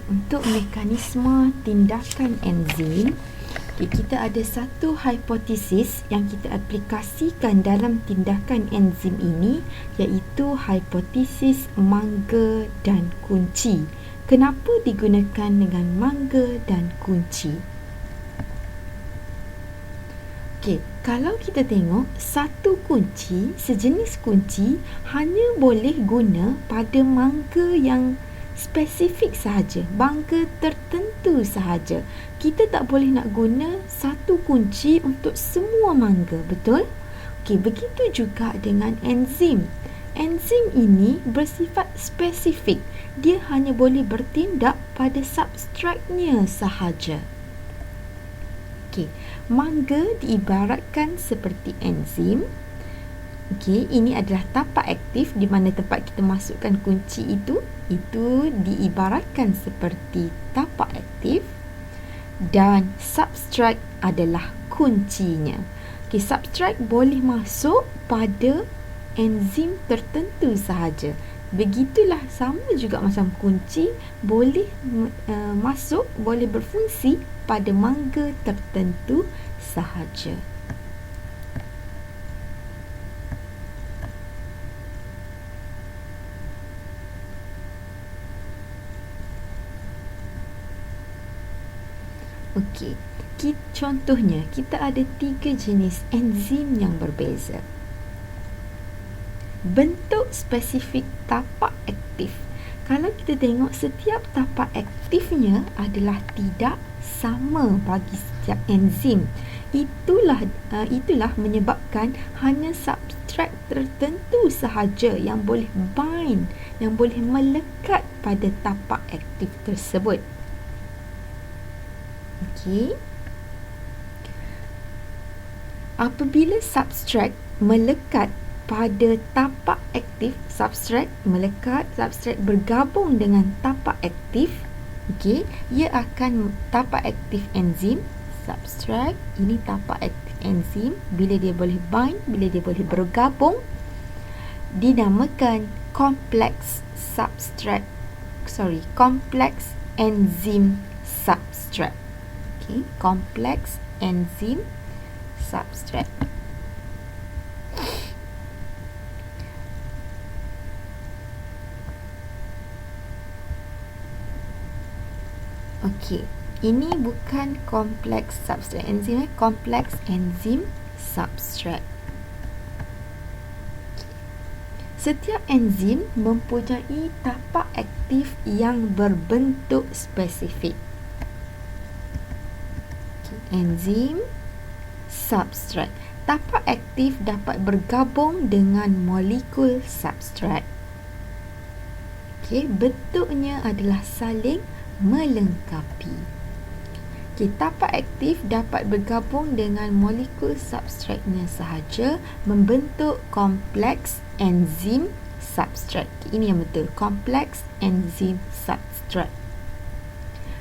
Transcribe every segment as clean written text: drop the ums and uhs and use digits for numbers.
untuk mekanisme tindakan enzim, kita ada satu hipotesis yang kita aplikasikan dalam tindakan enzim ini, iaitu hipotesis mangga dan kunci. Kenapa digunakan dengan mangga dan kunci? Okey, kalau kita tengok satu kunci, sejenis kunci hanya boleh guna pada mangga yang spesifik sahaja, mangga tertentu sahaja. Kita tak boleh nak guna satu kunci untuk semua mangga, betul? Okey, begitu juga dengan enzim. Enzim ini bersifat spesifik. Dia hanya boleh bertindak pada substratnya sahaja. Okey, mangga diibaratkan seperti enzim. Okey, ini adalah tapak aktif di mana tempat kita masukkan kunci itu diibaratkan seperti tapak aktif, dan substrat adalah kuncinya. Okey, substrat boleh masuk pada enzim tertentu sahaja. Begitulah, sama juga macam kunci boleh masuk, boleh berfungsi pada mangga tertentu sahaja. Okey, contohnya kita ada 3 jenis enzim yang berbeza. Bentuk spesifik tapak aktif. Kalau kita tengok, setiap tapak aktifnya adalah tidak sama bagi setiap enzim. Itulah menyebabkan hanya substrat tertentu sahaja yang boleh bind, yang boleh melekat pada tapak aktif tersebut. Okey. Apabila substrat melekat pada tapak aktif, substrat bergabung dengan tapak aktif, okey, ia akan tapak aktif enzim, substrat, ini tapak aktif enzim. Bila dia boleh bind, bila dia boleh bergabung, dinamakan kompleks enzim substrat. Okey, kompleks enzim substrat. Okey, ini bukan kompleks substrat enzim, kompleks enzim substrat. Setiap enzim mempunyai tapak aktif yang berbentuk spesifik. Enzim substrat. Tapak aktif dapat bergabung dengan molekul substrat. Okey, bentuknya adalah saling melengkapi. Okey, tapak aktif dapat bergabung dengan molekul substratnya sahaja membentuk kompleks enzim substrat. Ini yang betul, kompleks enzim substrat.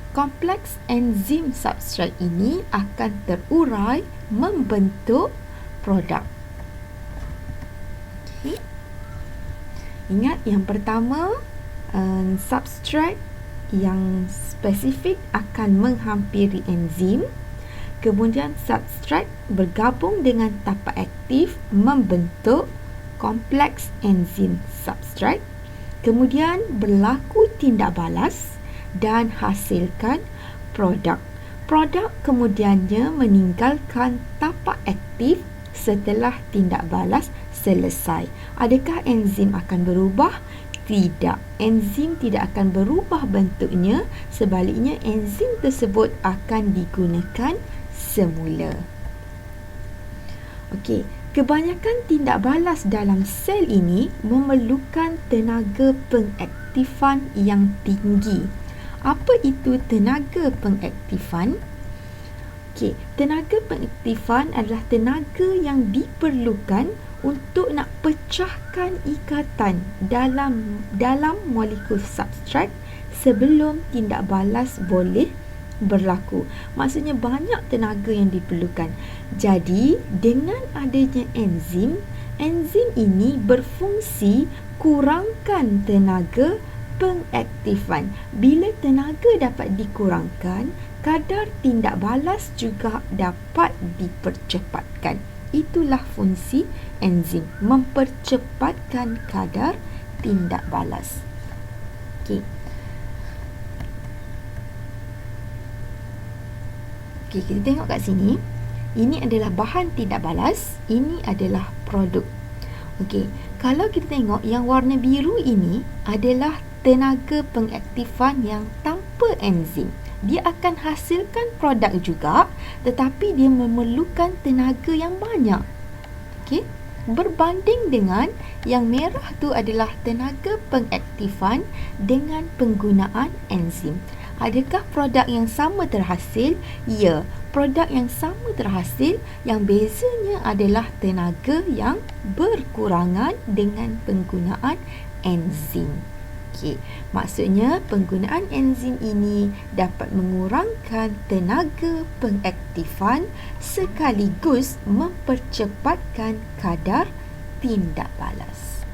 Kompleks enzim substrat ini akan terurai membentuk produk. Okay. Ingat, yang pertama, substrat yang spesifik akan menghampiri enzim. Kemudian substrat bergabung dengan tapak aktif membentuk kompleks enzim substrat. Kemudian berlaku tindak balas dan hasilkan produk. Produk kemudiannya meninggalkan tapak aktif setelah tindak balas selesai. Adakah enzim akan berubah? Tidak. Enzim tidak akan berubah bentuknya. Sebaliknya, enzim tersebut akan digunakan semula. Okey, kebanyakan tindak balas dalam sel ini memerlukan tenaga pengaktifan yang tinggi. Apa itu tenaga pengaktifan? Okey, tenaga pengaktifan adalah tenaga yang diperlukan untuk nak pecahkan ikatan dalam molekul substrat sebelum tindak balas boleh berlaku. Maksudnya banyak tenaga yang diperlukan. Jadi, dengan adanya enzim ini berfungsi kurangkan tenaga pengaktifan. Bila tenaga dapat dikurangkan, kadar tindak balas juga dapat dipercepatkan. Itulah fungsi enzim, mempercepatkan kadar tindak balas. Okey. Okey, kita tengok kat sini. Ini adalah bahan tindak balas, ini adalah produk. Okey, kalau kita tengok yang warna biru ini adalah tenaga pengaktifan yang tanpa enzim. Dia akan hasilkan produk juga, tetapi dia memerlukan tenaga yang banyak. Okey, berbanding dengan yang merah tu adalah tenaga pengaktifan dengan penggunaan enzim. Adakah produk yang sama terhasil? Ya, produk yang sama terhasil, yang bezanya adalah tenaga yang berkurangan dengan penggunaan enzim. Okey, maksudnya penggunaan enzim ini dapat mengurangkan tenaga pengaktifan sekaligus mempercepatkan kadar tindak balas.